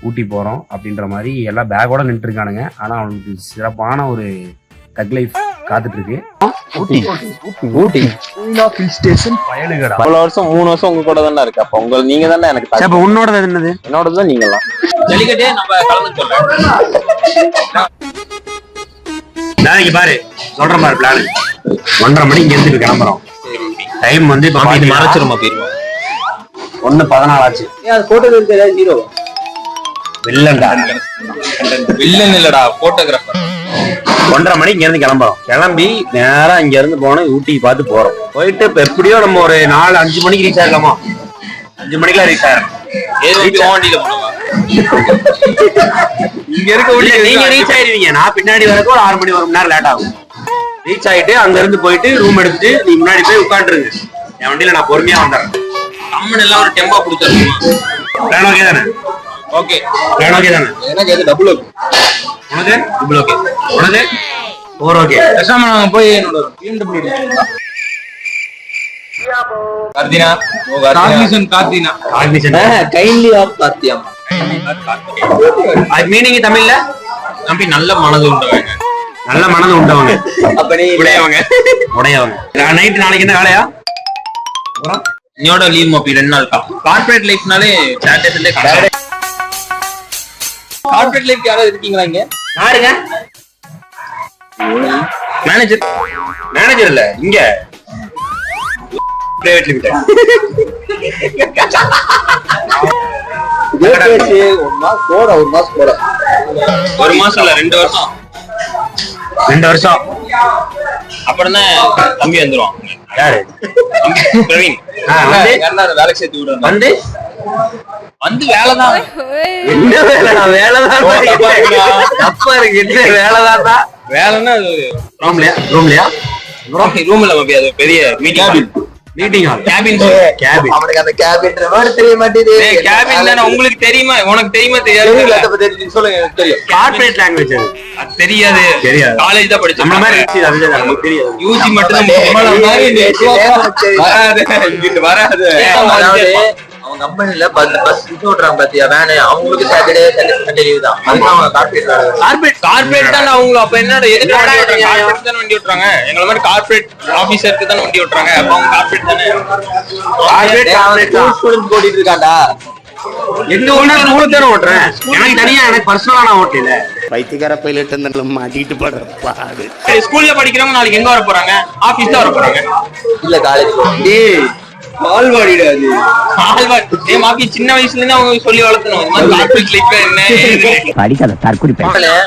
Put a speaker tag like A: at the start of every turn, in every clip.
A: ஊட்டி போறோம் அப்படின்ற மாதிரி எல்லாம் பேக்கோட நின்று இருக்கானுங்க. ஆனா அவனுக்கு சிறப்பான ஒரு தக் லைஃப் காத்துட்டு இருக்கு. Ooty Ooty hill station பயலுகடா.
B: அவ்வளவு வருஷம் 3 வருஷம் உங்க கூட தானே இருக்கு. அப்ப உங்க நீங்க தானே எனக்கு.
A: அப்ப உன்னோட என்னது?
B: என்னோடதான் நீங்களாம்.
C: ஜல்லிக்கட்டே நம்ம கலந்து சொல்றேன்.
A: நாளைக்கு பாரு சொல்றேன் பாரு பிளான். 1:30 மணிக்கு இங்க இருந்து கிளம்புறோம். டைம் வந்து இப்ப
B: மறைச்சிருமா போயிருவோம்.
A: 1:14 ஆச்சு.
C: போட்டோல இருக்க ஏதாவது ஹீரோ
A: வில்லன்டா.
B: வில்லன் இல்லடா, போட்டோகிராஃபர்.
A: 1:30 மணிக்கு இங்க இருந்து கிளம்புறோம். கிளம்பி நேரா இங்க இருந்து போனோம் ஊட்டிக்கு பார்த்து போறோம். போயிட்டு இப்ப எப்படியோ நம்ம ஒரு 4-5 மணிக்கு ரீச் ஆகலாமா? 5 மணிக்கெல்லாம் ரீச் ஆயிரும்.
B: இங்க இருக்க
A: நீங்க ரீச் ஆயிருவீங்க. நான் பின்னாடி வரக்கு ஒரு 6 மணி 1 மணி நேரம் லேட் ஆகும். ரீச் ஆயிட்டு அங்க இருந்து போயிட்டு ரூம் எடுத்துட்டு நீ முன்னாடி போய் உட்காந்துருங்க. என் வண்டியில நான் பொறுமையா வந்துடுறேன்.
C: கம்மன் எல்லாம் ஒரு டெம்போ பிடிச்சிருக்கோம்.
A: பிளான் ஓகே தானே?
C: ஓகே
A: பிளான் ஓகே தானே?
C: எனக்கு அது டபுள் ஓகே.
A: உனக்கு டபுள் ஓகே. உனக்கு 4 ஓகே.
C: பேசாம நாங்க போய் என்னோட BMW கார்த்தினா கார்த்தினா
A: காக்னிசன்
C: கைண்ட்லி ஆஃப் கார்த்தியா.
A: அது மீனிங் தமிழ்ல
C: நம்பி நல்ல மனது உண்டவங்க.
A: நல்ல மனது உண்டவங்க.
C: அப்ப நீ
A: உடையவங்க. நைட் நாளைக்கு என்ன வேலையா?
C: நீயோட லீவ் மோப்பி 2 நாள் தான். கார்ப்பரேட் லைஃப்னாலே சாட்டர்டே கார்ப்பரேட் லைஃப் யாராவது இருக்கீங்களா இங்க?
A: யாருங்க?
C: மேனேஜர்.
A: மேனேஜர் இல்ல, இங்க பிரைவேட் லிமிடெட்.
C: ஒரு மாசம் இல்ல 2 வருஷம்.
A: 2 வருஷம்.
C: அப்புறம் தான் தம்பி வந்துருவான்.
A: யாரு?
C: பிரவீன். வேலைக்கு சேர்த்து விடுறோம்.
A: வந்து
C: வந்து வேலைதான்.
A: என்ன வேலை? வேலைதான். அப்பா இருக்கு என்ன வேலைதான்?
C: வேலைன்னா
A: ரூம்லயா? ரூம்லயா?
C: ரூம் இல்ல மப்பி, அது பெரிய
A: மீட்டிங் ஹால்.
C: கேபின்.
A: கேபின்.
B: அவனுக்கு அந்த கேபின் வேர்ட் தெரிய மாட்டேங்குது.
C: கேபின் தானே. உங்களுக்கு தெரியுமா? உனக்கு தெரியுமா தெரியாது?
B: சொல்லுங்க, எனக்கு தெரியும்.
A: கார்ப்பரேட் லாங்குவேஜ் அது.
C: அது தெரியாது.
A: தெரியாது.
C: காலேஜ் தான் படிச்சோம்.
A: நம்மள மாதிரி இருந்துச்சு, அது நமக்கு தெரியாது.
C: யூஜி மட்டும் தான் வராது.
B: அவங்க கம்பெனில பஸ் விட்டுறாங்க பாத்தியா, வேன். அவங்களுக்கு சாட்டர்டே சண்டே லீவ் தான். அதுதான் அவங்க
C: கார்ப்பரேட் தான். அவங்க அப்ப என்னடா எதுக்கு கார்ப்பரேட் தான் வண்டி ஓட்டுறாங்க? எங்கள மாதிரி கார்ப்பரேட் ஆபீசருக்கு தான் வண்டி ஓட்டுறாங்க. அப்ப அவங்க கார்ப்பரேட் தானே.
A: கார்ப்பரேட்
B: ஸ்டூடண்ட் ஓட்டிட்டு இருக்காண்டா.
A: எந்த ஒண்ணு கூட தானே ஓட்டுறேன். எனக்கு தனியா எனக்கு பர்சனலா நான் ஓட்டல.
D: பைத்தியக்கார பைலட் இருந்தாலும் மாட்டிட்டு படுற பாடு.
C: ஸ்கூல்ல படிக்கிறவங்க நாளைக்கு எங்க வர போறாங்க? ஆபீஸ் தான் வர போறாங்க.
B: இல்ல காலேஜ்.
C: டேய் பால்வாடிடாது. பால்வாடி. டேய் மாப்பி சின்ன வயசுல இருந்து அவங்க சொல்லி வளர்த்தணும். இந்த மாதிரி கார்ப்பரேட் லைஃப் என்ன
D: படிக்காத தற்குறி பையன்.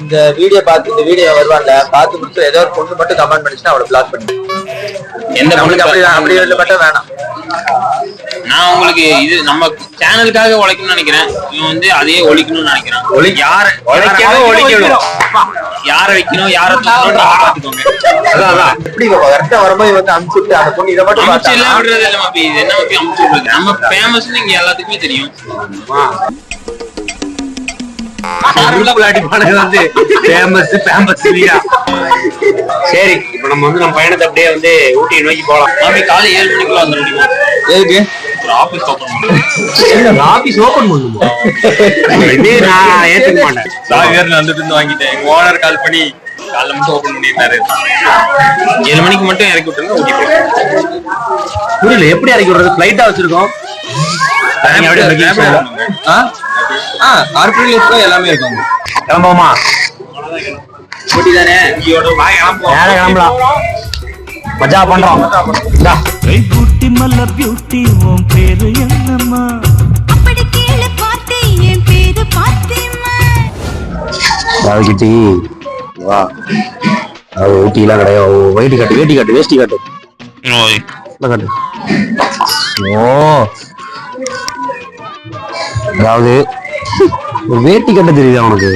B: இந்த வீடியோ பார்த்து இந்த வீடியோ வருவாங்க பார்த்து முடிச்சு ஏதோ ஒரு பொண்ணு மட்டும் கமெண்ட் பண்ணிச்சுன்னா அவளை பிளாக் பண்ணி.
C: எந்த
B: நம்மளுக்கு அப்படி மட்டும் வேணாம்.
C: நான் உங்களுக்கு இது நம்ம சேனலுக்காக உழைக்கணும்னு நினைக்கிறேன். இவன் வந்து அதையே ஒழிக்கணும்னு நினைக்கிறேன். யாரை வைக்கணும் யாரை பாத்துக்கோங்க.
B: அதான் எப்படி கரெக்டா வரும்போது வந்து அனுப்பிச்சுட்டு அந்த பொண்ணு இதை மட்டும்
C: அமுச்சு எல்லாம் விடுறது இல்ல மாப்பி. இது என்ன மாப்பி அமுச்சு விடுறது? நம்ம ஃபேமஸ்னு இங்க எல்லாத்துக்குமே தெரியும்.
A: சரி, இப்ப நம்ம வந்து நம்ம பயணத்தை அப்படியே வந்து ஊட்டியை நோக்கி போலாம்.
C: மாப்பி காலை 7 மணிக்குள்ள வந்துட முடியுமா?
B: எதுக்கு?
C: ஒரு ஆபீஸ் ஓபன் பண்ணுங்க.
A: ஆபீஸ் ஓபன் பண்ணுமா? இதே நான் ஏத்துக்க மாட்டேன்.
C: சாவியார் வந்துட்டு இருந்து வாங்கிட்டேன். எங்க ஓனர் கால் பண்ணி காலைல மட்டும் ஓபன் பண்ணிருந்தாரு. 7 மணிக்கு மட்டும் இறக்கி விட்டுருங்க. ஊட்டி போயிடும்.
A: புரியல, எப்படி இறக்கி விடுறது? பிளைட்டா வச்சிருக்கோம்.
C: கார்ப்பரேட் லைஃப்ல எல்லாமே இருக்கும்.
A: கிளம்புவோமா?
C: ஊட்டி தானே.
A: கிளம்பலாம். மஜா பண்றோம்.
E: பியூட்டி மல்ல பியூட்டி உன் பேரு என்னம்மா? அப்படி கேளு பாட்டி என் பேரு பாத்திமா.
A: கிட்டி வா. அது ஊட்டி எல்லாம் கிடையாது. வேட்டி காட்டு வேஷ்டி காட்டு. காட்டு. ஓ, அதாவது வேட்டி கட்ட தெரியுதா உனக்கு?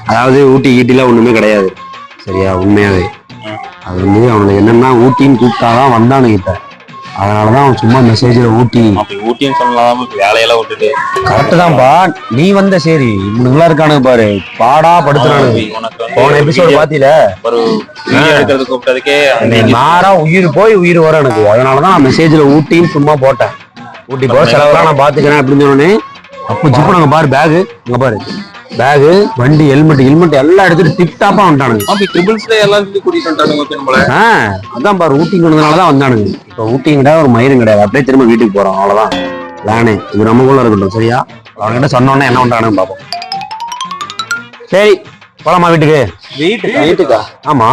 A: அதாவது ஊட்டி கீட்டிலாம் ஒண்ணுமே கிடையாது. சரியா? உண்மையாவே அது வந்து அவனுக்கு என்னன்னா ஊட்டின்னு கூப்பிட்டாதான் வந்தானுகிட்ட. அதனாலதான் அவன் சும்மா மெசேஜ்ல ஊட்டி
C: ஊட்டின்னு சொல்லலாம். வேலையெல்லாம் விட்டுட்டு
A: கரெக்ட் தான்ப்பா. நீ வந்த சரி இவனுங்களா இருக்கானுங்க பாரு, பாடா படுத்துறானுங்க. போன எபிசோடு பாத்தீல,
C: ஒரு வீடியோ எடுக்கிறது கூப்பிட்டதுக்கே
A: மாறா உயிர் போய் உயிர் வர எனக்கு. அதனாலதான் நான் மெசேஜ்ல ஊட்டின்னு சும்மா போட்டேன். ஊட்டி போற செலவெல்லாம் நான் பாத்துக்கிறேன் அப்படின்னு சொன்னோன்னே அப்போ ஜிப்பு நாங்க பாரு பேகு அங்க பாரு பேகு வண்டி ஹெல்மெட் எல்லாம் எடுத்துட்டு டிப் டாப்பா வந்துட்டானுங்க.
C: ட்ரிபிள்ஸ்ல எல்லாம் கூட்டிட்டு வந்துட்டானுங்க போல.
A: அதான் பாரு ஊட்டிக்கு வந்ததுனாலதான் வந்தானுங்க. இப்ப ஊட்டியும் கிடையாது ஒரு மயிரும் கிடையாது, அப்படியே திரும்ப வீட்டுக்கு போறோம் அவ்வளவுதான் பிளானு. இது நமக்குள்ள இருக்கட்டும் சரியா? அவன்கிட்ட சொன்னோன்னே என்ன பண்றானுன்னு பாப்போம். சரி போலாமா வீட்டுக்கு?
B: வீட்டுக்கா?
A: ஆமா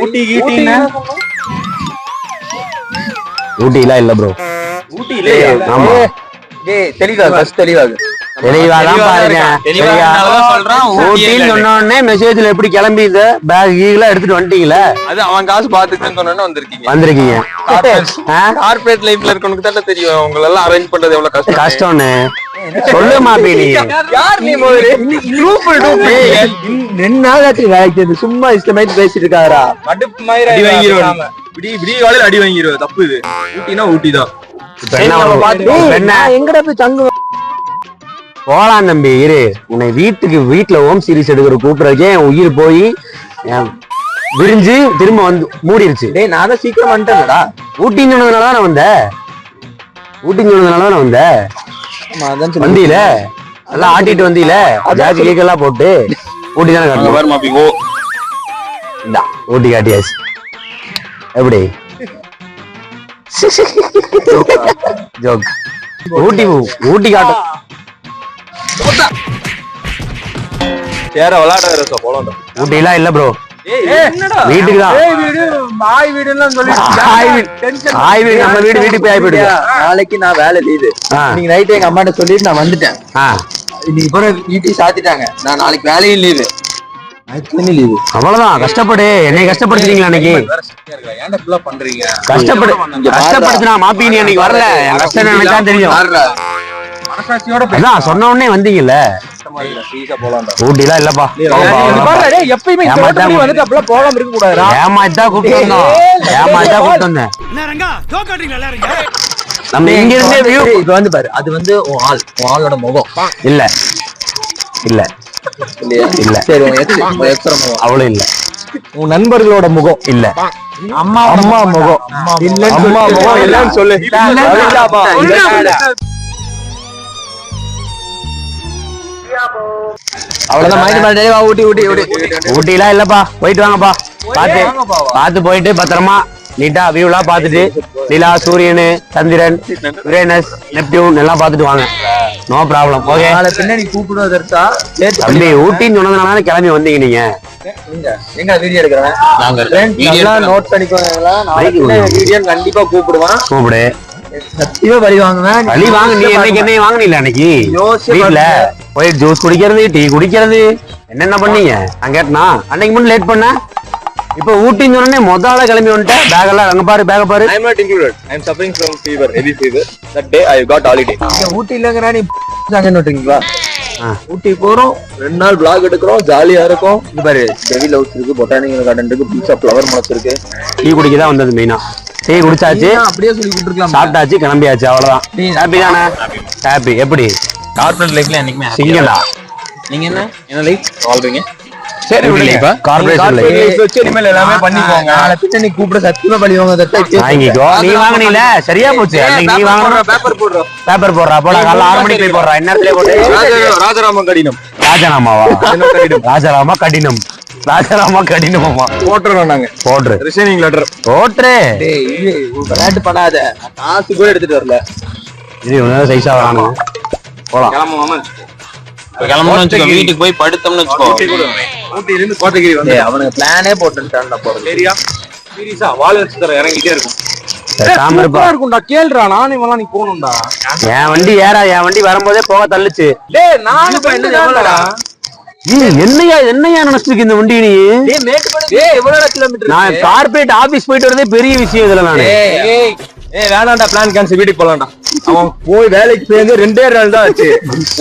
B: ஊட்டி கீட்டின்னு
A: ஊட்டிலாம் இல்ல ப்ரோ.
B: ஊட்டி இல்லையா?
A: ஆமா
B: தெளிவாக
A: தெளிவாதான் பாருங்க. ஊட்டின்னு சொன்ன உடனே மெசேஜ்ல எப்படி கிளம்பி இந்த பேக் கீழ எடுத்துட்டு வந்துட்டீங்களே?
C: அது அவன் காசு பாத்துக்கிட்டு சொன்னோன்னு
A: வந்திருக்கீங்க.
C: கார்பரேட் லைஃப்ல இருக்கவனுக்கு தான் தெரியும் உங்களை எல்லாம் அரேஞ்ச் பண்றது எவ்வளவு
A: கஷ்டம்னு சொல்லு மாப்பி. நீ
C: யார் நீ முதல்ல
B: 2 நாள் ஆச்சு வேலைக்கு சும்மா இஷ்டமாயிட்டு பேசிட்டு இருக்காரா?
C: அடுப்பு மாதிரி அடி வாங்கிடுவாங்க. விடிய காலையில அடி வாங்கிடுவாங்க. தப்பு இது. ஊட்டினா ஊட்டி தான்.
B: எங்கடா போய் தங்கு
A: போலாம் தம்பி இரு. உன்னை வீட்டுல ஹோம் சீரிஸ் எடுக்கிற கூப்பிடுறதுக்கே என் உயிர் போய் விரிஞ்சு திரும்ப வந்து மூடிருச்சு.
B: டேய் நான் தான் சீக்கிரம் வந்துட்டேன்டா.
A: ஊட்டின்னு சொன்னதுனால நான் வந்தேன். ஊட்டின்னு சொன்னதுனால நான் வந்தேன். வந்தீல எல்லாம் ஆட்டிட்டு வந்தீல ஜாக்கி கேக்கெல்லாம் போட்டு ஊட்டி தானே காட்டணும். இந்தா ஊட்டி காட்டியாச்சு. எப்படி ஜோக்? ஊட்டி காட்டும். ஊட்டிலாம் இல்ல ப்ரோ, வீட்டுக்கு தான். நம்ம வீட்டுக்கு போய் ஆயிடுது.
B: நாளைக்கு நான் வேலை லீவு. நீங்க நைட் எங்க அம்மாட்ட சொல்லிட்டு நான் வந்துட்டேன். இன்னைக்கு போற வீட்டையும் சாத்திட்டாங்க. நான் நாளைக்கு வேலையும் லீவு. லீவு
A: அவ்வளவுதான். கஷ்டப்படு. என்னை கஷ்டப்படுத்துறீங்களா அன்னைக்கு? கஷ்டப்படுத்தினா மாப்பி நீ அன்னைக்கு வரல. என் கஷ்டம் எனக்கு தான் தெரியும். அதான் சொன்ன உடனே வந்தீங்கல்ல. ஊட்டிலாம் இல்லப்பா. ஏமாத்தான் கூப்பிட்டு வந்தேன். நம்ம இங்க இருந்தே வியூ
B: இது வந்து பாரு. அது வந்து உன் ஆளோட முகம்
A: இல்ல இல்ல
B: இல்ல. சரி
A: அவ்வளவு இல்ல.
B: உன் நண்பர்களோட முகம் இல்ல. அம்மா முகம் இல்ல. அம்மா முகம் இல்லன்னு சொல்லு. அவ்வளவுதான்.
A: ஊட்டிலாம் இல்லப்பா. போயிட்டு வாங்கப்பா. பாத்து போயிட்டு பத்திரமா நீட்டா வியூலாம் பாத்துட்டு நிலா, சூரியனு, சந்திரன், யுரேனஸ், நெப்டியூன் எல்லாம் பாத்துட்டு வாங்க. No problem. ஓகே
B: பின்னாடி கூப்பிடுவதற்கா
A: தம்பி? ஊட்டின்னு சொன்னதுனால கிளம்பி வந்தீங்க நீங்க.
B: எங்க வீடியோ எடுக்கிறேன் நோட் பண்ணிக்கோங்க. வீடியோ கண்டிப்பா கூப்பிடுவான்.
A: கூப்பிடு.
B: சத்தியமா பழி வாங்குவேன்.
A: பழி வாங்க. நீ என்னைக்கு என்ன வாங்கினீல அன்னைக்கு வீட்டுல போய் ஜூஸ் குடிக்கிறது, டீ குடிக்கிறது, என்னென்ன பண்ணீங்க? நான் கேட்டனா அன்னைக்கு மட்டும் லேட் பண்ண. இப்ப ஊட்டின்னு சொன்னே முதல்ல கிளம்பி வந்துட்டேன். பேக் எல்லாம் அங்க பாரு, பேக பாரு.
C: I am not included. I am suffering from fever, heavy fever. That day I got holiday.
B: ஊட்டி இல்லங்கறா நீ சாங்கன்னுட்டீங்களா? ஊட்டி போறோம், 2 நாள் vlog எடுக்கிறோம், ஜாலியா இருக்கும். இது பாரு, டெவில் ஹவுஸ் இருக்கு, பொட்டானிக்கல் கார்டன் இருக்கு, பீச் ஆஃப் ஃப்ளவர் மார்க் இருக்கு.
A: டீ குடிக்க தான் வந்தது மெயினா. டீ குடிச்சாச்சு,
B: அப்படியே சொல்லி கூட்டிருக்கலாம்.
A: சாப்பிட்டாச்சு, கிளம்பியாச்சு, அவ்வளவுதான். ஹாப்பி தானே? ஹாப்பி. எப்படி
C: கார்ப்பரேட் லைஃப்ல என்னைக்குமே
A: சிங்கடா.
C: நீங்க என்ன லைஃப் வாழ்றீங்க?
A: சரி விடுங்க. கார்ப்பரேட் லைஃப்
C: வச்சு இனிமேல் எல்லாமே பண்ணிக்கோங்க.
B: நாளை பின்ன நீ கூப்பிட சத்தியமா பழி வாங்க.
A: வாங்கிக்கோ. நீ வாங்குனீல சரியா போச்சு. அன்னைக்கு நீ வாங்குற பேப்பர் போடுறா. போடா காலைல 6 மணிக்கு போய் போடுறா. இந்நேரத்துல போட்டு
C: ராஜராம கடினம்.
A: ராஜராமாவா? ராஜராமா கடினம். ராஜராமா கடினமாமா
C: போட்டுறோம் நாங்க.
A: போட்ரு
C: ரிசைனிங் லெட்டர்
A: போட்ரு.
B: விளையாட்டு பண்ணாத. காசு கூட எடுத்துட்டு வரல.
A: இது இவனால சைஸா வரானு. போலாம்.
C: கிளம்பணும்னு வச்சுக்கோ. வீட்டுக்கு போய் படுத்தோம்னு வச்சுக்கோ. ஊட்டில இருந்து கோத்தகிரி வந்து
B: அவனுக்கு பிளானே போட்டுட்டான்டா போறது.
C: சரியா? சீரியஸா வால் வச்சு தர இறங்கிட்டே இருக்கும்.
B: இருக்கும்டா. கேளுடா, நானும் இவெல்லாம் நீ போகணும்டா.
A: என் வண்டி என் வண்டி வரும்போதே போக தள்ளுச்சு.
B: டேய் நானும் என்னடா
A: என்னையா நினைச்சிருக்கு இந்த வண்டி நீ?
B: எவ்வளவு கிலோமீட்டர்?
A: நான் கார்பரேட் ஆபீஸ் போயிட்டு வரதே பெரிய விஷயம் இதுல. நானு
C: வேணாண்டா, பிளான் கேன்சல், வீட்டுக்கு போலாம்டா. அவன் போய் வேலைக்கு சேர்ந்து 2 நாள் தான் ஆச்சு.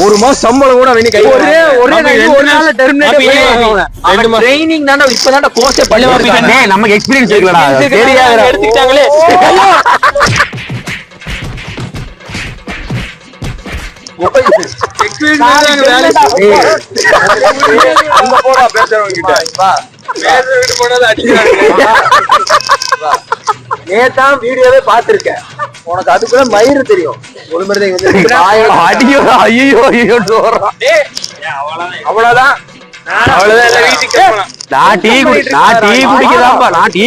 C: 1 மாசம் சம்பளம் கூட வேணி கை
B: ஒரு நாள் ட்ரைனிங் தான்டா. இப்பதான்டா கோர்ஸே பண்ணி
A: நமக்கு எக்ஸ்பீரியன்ஸ் இருக்குலடா. தெரியாத
B: எடுத்துட்டாங்களே. நேத்தான் வீடியோவே பாத்துருக்கேன். உனக்கு அதுக்குள்ள மயிறு தெரியும் ஒரு மாதிரி
A: ஐயோ ஐயோ ஐயோ
B: அவ்வளவுதான்
A: நான் டீ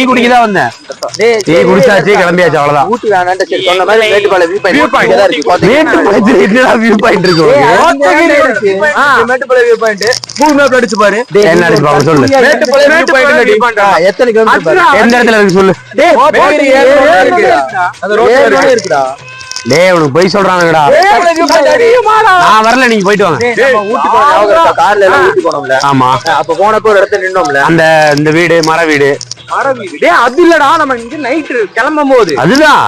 A: குடிக்கதான் வந்தேன். டீ குடிச்சாச்சு கிளம்பியாச்சு அவ்வளவுதான்.
B: ஊட்டி வேணான்ட்டு சரி சொன்ன மாதிரி மேட்டுப்பாளையம் வியூ பாயிண்ட் தான் இருக்கு
A: வியூ பாயிண்ட் இருக்கு
B: மேட்டுப்பாளையம் வியூ பாயிண்ட் கூகுள் மேப்ல அடிச்சு பாரு
A: என்ன அடிச்சு பாக்க சொல்லு.
B: மேட்டுப்பாளையம் வியூ பாயிண்ட் எத்தனை கிலோமீட்டர்
A: எந்த இடத்துல இருக்கு சொல்லு.
B: அந்த ரோட்ல இருக்குடா.
A: டேய் உனக்கு போய் சொல்றானுங்கடா. நான் வரல, நீங்க போயிட்டு வாங்க.
B: ஊட்டி போனோம் கார்ல எல்லாம் ஊட்டி போனோம்ல.
A: ஆமா
B: அப்ப போனப்போ ஒரு இடத்துல நின்னோம்ல.
A: அந்த இந்த வீடு மர வீடு
B: டேய் அது இல்லடா, நம்ம இங்க நைட் கிளம்பும் போது
A: அதுதான்.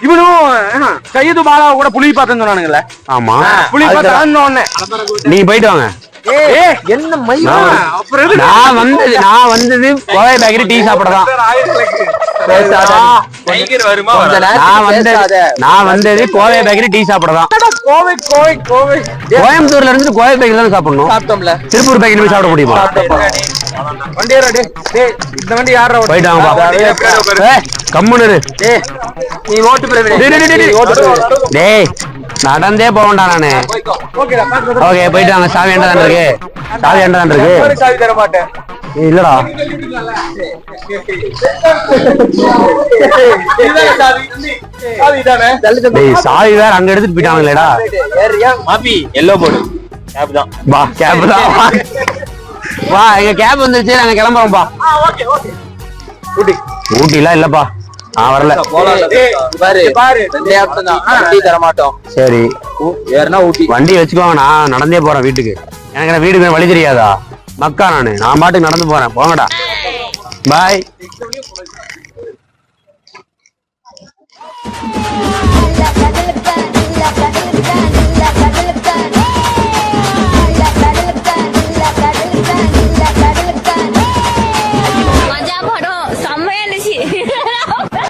B: இவனும் சையது பாலா கூட புலி பார்த்தேன்னு சொன்னானுங்கல்ல.
A: ஆமா
B: புலி பார்த்தான்னு உடனே
A: நீங்க போயிட்டு வாங்க.
B: என்ன மயிரா அப்புறம்
A: நான் வந்தது கோவை பேக்கரி டீ சாப்பிடதான். நான் வந்தது கோவை பேக்கரி டீ சாப்பிடதான். கோயம்புத்தூர்ல இருந்து கோவை பேக்கரி தான் சாப்பிடணும்.
B: சாப்பிட்டோம்ல.
A: திருப்பூர் பேக்கரி போய் சாப்பிட முடியுமா?
B: இந்த வண்டி யாரா
A: போயிட்டு வாங்க. கம்முனு
B: நீ ஓட்டு
A: டேய் நடந்தே போவேன்டா நானு. ஓகே போயிட்டு வாங்க. சாவி என்ன தான் இருக்கு? சாவி என்ன தான் இருக்கு?
B: சாவி தர மாட்டேன்.
A: இல்லடா சாவி வேற அங்க எடுத்துட்டு போயிட்டானுங்களேடா.
C: மாப்பி எல்லோ போர்டு கேப் தான்.
A: வா கேப் தான். வா எங்க கேப் வந்துருச்சு, நாங்க கிளம்புறோம்ப்பா. ஊட்டிலாம் இல்லப்பா, நான் வரல.
B: தர மாட்டோம்.
A: சரி
B: வேறனா ஊட்டி
A: வண்டி வச்சுக்கோங்க, நான் நடந்தே போறேன் வீட்டுக்கு. எனக்கு என்ன வீட்டுக்கு வழி தெரியாதா? மக்கா நான் பாட்டுக்கு நடந்து போறேன். போங்கடா பாய்.